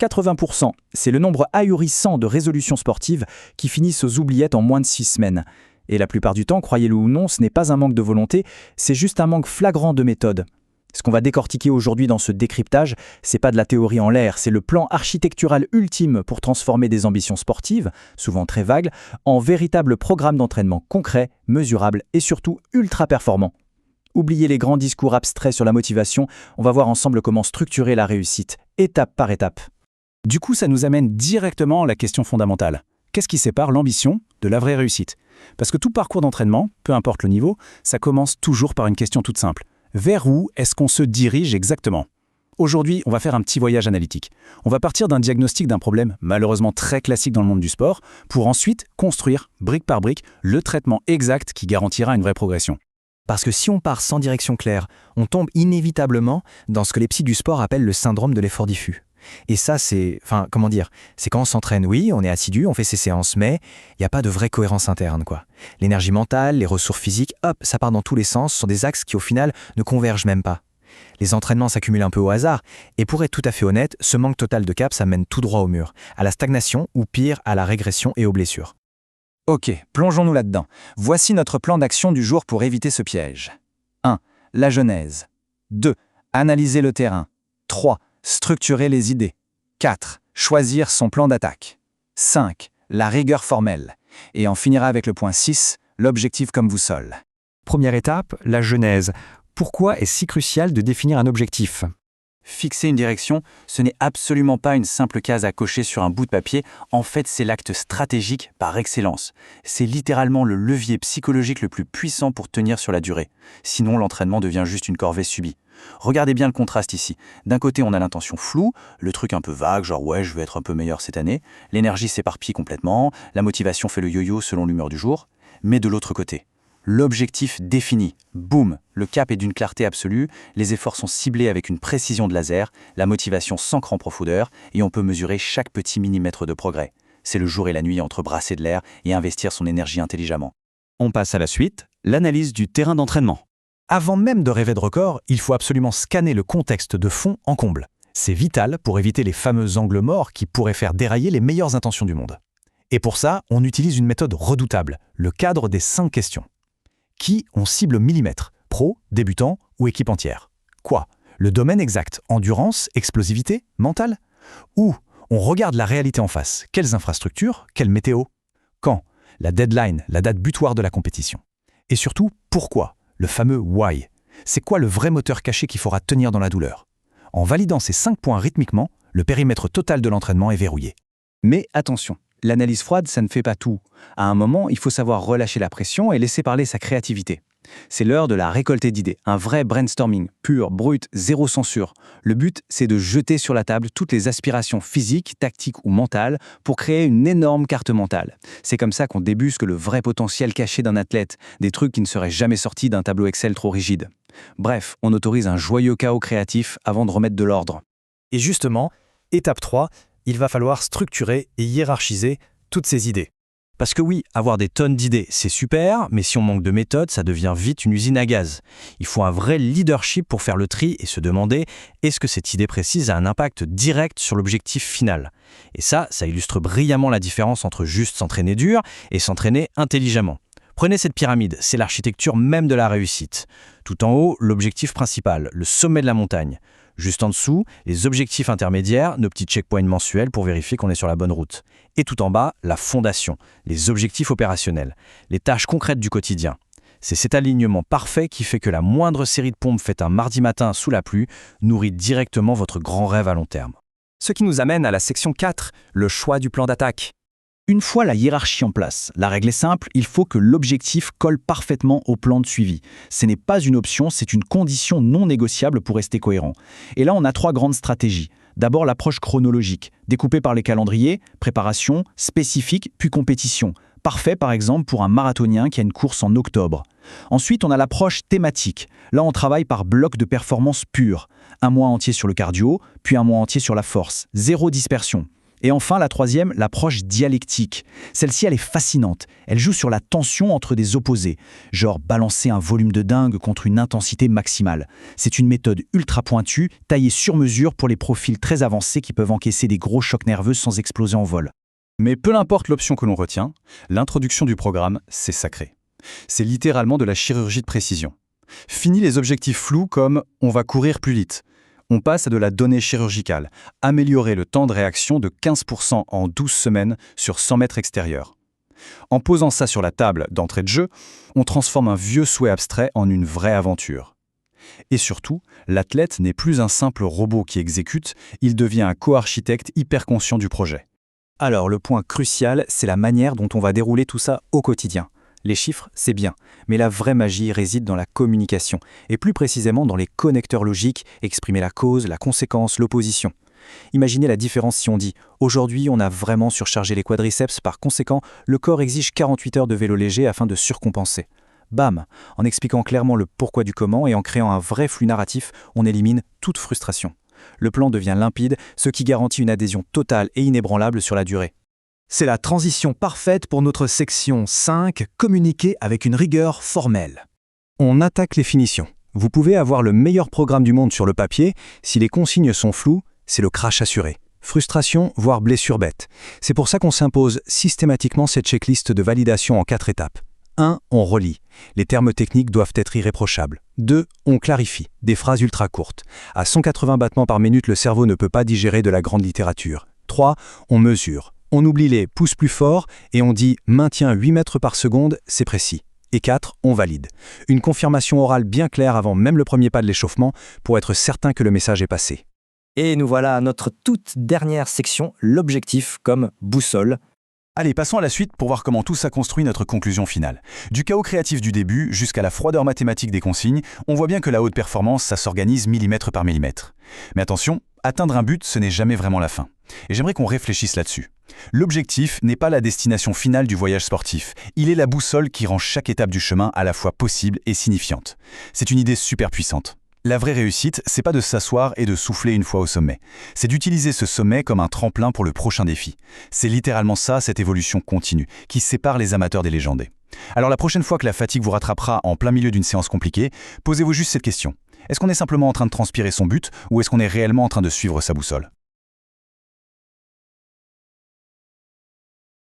80%, c'est le nombre ahurissant de résolutions sportives qui finissent aux oubliettes en moins de 6 semaines. Et la plupart du temps, croyez-le ou non, ce n'est pas un manque de volonté, c'est juste un manque flagrant de méthode. Ce qu'on va décortiquer aujourd'hui dans ce décryptage, c'est pas de la théorie en l'air, c'est le plan architectural ultime pour transformer des ambitions sportives, souvent très vagues, en véritables programmes d'entraînement concrets, mesurables et surtout ultra performants. Oubliez les grands discours abstraits sur la motivation, on va voir ensemble comment structurer la réussite, étape par étape. Du coup, ça nous amène directement à la question fondamentale. Qu'est-ce qui sépare l'ambition de la vraie réussite? Parce que tout parcours d'entraînement, peu importe le niveau, ça commence toujours par une question toute simple. Vers où est-ce qu'on se dirige exactement? Aujourd'hui, on va faire un petit voyage analytique. On va partir d'un diagnostic d'un problème malheureusement très classique dans le monde du sport, pour ensuite construire, brique par brique, le traitement exact qui garantira une vraie progression. Parce que si on part sans direction claire, on tombe inévitablement dans ce que les psys du sport appellent le syndrome de l'effort diffus. Et ça, c'est quand on s'entraîne, oui, on est assidu, on fait ses séances, mais il n'y a pas de vraie cohérence interne, quoi. L'énergie mentale, les ressources physiques, hop, ça part dans tous les sens, ce sont des axes qui au final ne convergent même pas. Les entraînements s'accumulent un peu au hasard, et pour être tout à fait honnête, ce manque total de cap, ça mène tout droit au mur, à la stagnation ou pire, à la régression et aux blessures. Ok, plongeons-nous là-dedans. Voici notre plan d'action du jour pour éviter ce piège. 1. La genèse. 2. Analyser le terrain. 3. Structurer les idées. 4. Choisir son plan d'attaque. 5. La rigueur formelle. Et on finira avec le point 6, l'objectif comme boussole. Première étape, la genèse. Pourquoi est-ce si crucial de définir un objectif ? Fixer une direction, ce n'est absolument pas une simple case à cocher sur un bout de papier, en fait c'est l'acte stratégique par excellence. C'est littéralement le levier psychologique le plus puissant pour tenir sur la durée. Sinon l'entraînement devient juste une corvée subie. Regardez bien le contraste ici. D'un côté on a l'intention floue, le truc un peu vague, genre ouais je vais être un peu meilleur cette année, l'énergie s'éparpille complètement, la motivation fait le yo-yo selon l'humeur du jour, mais de l'autre côté, l'objectif défini, boum, le cap est d'une clarté absolue, les efforts sont ciblés avec une précision de laser, la motivation s'ancre en profondeur et on peut mesurer chaque petit millimètre de progrès. C'est le jour et la nuit entre brasser de l'air et investir son énergie intelligemment. On passe à la suite, l'analyse du terrain d'entraînement. Avant même de rêver de record, il faut absolument scanner le contexte de fond en comble. C'est vital pour éviter les fameux angles morts qui pourraient faire dérailler les meilleures intentions du monde. Et pour ça, on utilise une méthode redoutable, le cadre des 5 questions. Qui on cible au millimètre, pro, débutant ou équipe entière? Quoi? Le domaine exact, endurance, explosivité, mental? Ou on regarde la réalité en face, quelles infrastructures, quelle météo? Quand? La deadline, la date butoir de la compétition. Et surtout, pourquoi? Le fameux why. C'est quoi le vrai moteur caché qu'il faudra tenir dans la douleur? En validant ces 5 points rythmiquement, le périmètre total de l'entraînement est verrouillé. Mais attention, l'analyse froide, ça ne fait pas tout. À un moment, il faut savoir relâcher la pression et laisser parler sa créativité. C'est l'heure de la récoltée d'idées, un vrai brainstorming, pur, brut, zéro censure. Le but, c'est de jeter sur la table toutes les aspirations physiques, tactiques ou mentales pour créer une énorme carte mentale. C'est comme ça qu'on débusque le vrai potentiel caché d'un athlète, des trucs qui ne seraient jamais sortis d'un tableau Excel trop rigide. Bref, on autorise un joyeux chaos créatif avant de remettre de l'ordre. Et justement, étape 3, il va falloir structurer et hiérarchiser toutes ces idées. Parce que oui, avoir des tonnes d'idées, c'est super, mais si on manque de méthode, ça devient vite une usine à gaz. Il faut un vrai leadership pour faire le tri et se demander est-ce que cette idée précise a un impact direct sur l'objectif final. Et ça illustre brillamment la différence entre juste s'entraîner dur et s'entraîner intelligemment. Prenez cette pyramide, c'est l'architecture même de la réussite. Tout en haut, l'objectif principal, le sommet de la montagne. Juste en dessous, les objectifs intermédiaires, nos petits checkpoints mensuels pour vérifier qu'on est sur la bonne route. Et tout en bas, la fondation, les objectifs opérationnels, les tâches concrètes du quotidien. C'est cet alignement parfait qui fait que la moindre série de pompes faite un mardi matin sous la pluie nourrit directement votre grand rêve à long terme. Ce qui nous amène à la section 4, le choix du plan d'attaque. Une fois la hiérarchie en place, la règle est simple, il faut que l'objectif colle parfaitement au plan de suivi. Ce n'est pas une option, c'est une condition non négociable pour rester cohérent. Et là, on a 3 grandes stratégies. D'abord, l'approche chronologique, découpée par les calendriers, préparation, spécifique, puis compétition. Parfait, par exemple, pour un marathonien qui a une course en octobre. Ensuite, on a l'approche thématique. Là, on travaille par bloc de performance pure. Un mois entier sur le cardio, puis un mois entier sur la force. Zéro dispersion. Et enfin, la troisième, l'approche dialectique. Celle-ci, elle est fascinante. Elle joue sur la tension entre des opposés, genre balancer un volume de dingue contre une intensité maximale. C'est une méthode ultra pointue, taillée sur mesure pour les profils très avancés qui peuvent encaisser des gros chocs nerveux sans exploser en vol. Mais peu importe l'option que l'on retient, l'introduction du programme, c'est sacré. C'est littéralement de la chirurgie de précision. Fini les objectifs flous comme « on va courir plus vite ». On passe à de la donnée chirurgicale, améliorer le temps de réaction de 15% en 12 semaines sur 100 mètres extérieurs. En posant ça sur la table d'entrée de jeu, on transforme un vieux souhait abstrait en une vraie aventure. Et surtout, l'athlète n'est plus un simple robot qui exécute, il devient un co-architecte hyper conscient du projet. Alors, le point crucial, c'est la manière dont on va dérouler tout ça au quotidien. Les chiffres, c'est bien, mais la vraie magie réside dans la communication, et plus précisément dans les connecteurs logiques, exprimer la cause, la conséquence, l'opposition. Imaginez la différence si on dit « Aujourd'hui, on a vraiment surchargé les quadriceps, par conséquent, le corps exige 48 heures de vélo léger afin de surcompenser. » Bam! En expliquant clairement le pourquoi du comment et en créant un vrai flux narratif, on élimine toute frustration. Le plan devient limpide, ce qui garantit une adhésion totale et inébranlable sur la durée. C'est la transition parfaite pour notre section 5, communiquer avec une rigueur formelle. On attaque les finitions. Vous pouvez avoir le meilleur programme du monde sur le papier, si les consignes sont floues, c'est le crash assuré. Frustration, voire blessure bête. C'est pour ça qu'on s'impose systématiquement cette checklist de validation en 4 étapes. 1. On relit. Les termes techniques doivent être irréprochables. 2. On clarifie. Des phrases ultra courtes. À 180 battements par minute, le cerveau ne peut pas digérer de la grande littérature. 3. On mesure. On oublie les pouces plus forts et on dit « maintien 8 mètres par seconde », c'est précis. Et 4. On valide. Une confirmation orale bien claire avant même le premier pas de l'échauffement pour être certain que le message est passé. Et nous voilà à notre toute dernière section, l'objectif comme boussole. Allez, passons à la suite pour voir comment tout ça construit notre conclusion finale. Du chaos créatif du début jusqu'à la froideur mathématique des consignes, on voit bien que la haute performance, ça s'organise millimètre par millimètre. Mais attention, atteindre un but, ce n'est jamais vraiment la fin. Et j'aimerais qu'on réfléchisse là-dessus. L'objectif n'est pas la destination finale du voyage sportif. Il est la boussole qui rend chaque étape du chemin à la fois possible et signifiante. C'est une idée super puissante. La vraie réussite, c'est pas de s'asseoir et de souffler une fois au sommet. C'est d'utiliser ce sommet comme un tremplin pour le prochain défi. C'est littéralement ça, cette évolution continue, qui sépare les amateurs des légendés. Alors la prochaine fois que la fatigue vous rattrapera en plein milieu d'une séance compliquée, posez-vous juste cette question. Est-ce qu'on est simplement en train de transpirer son but ou est-ce qu'on est réellement en train de suivre sa boussole ?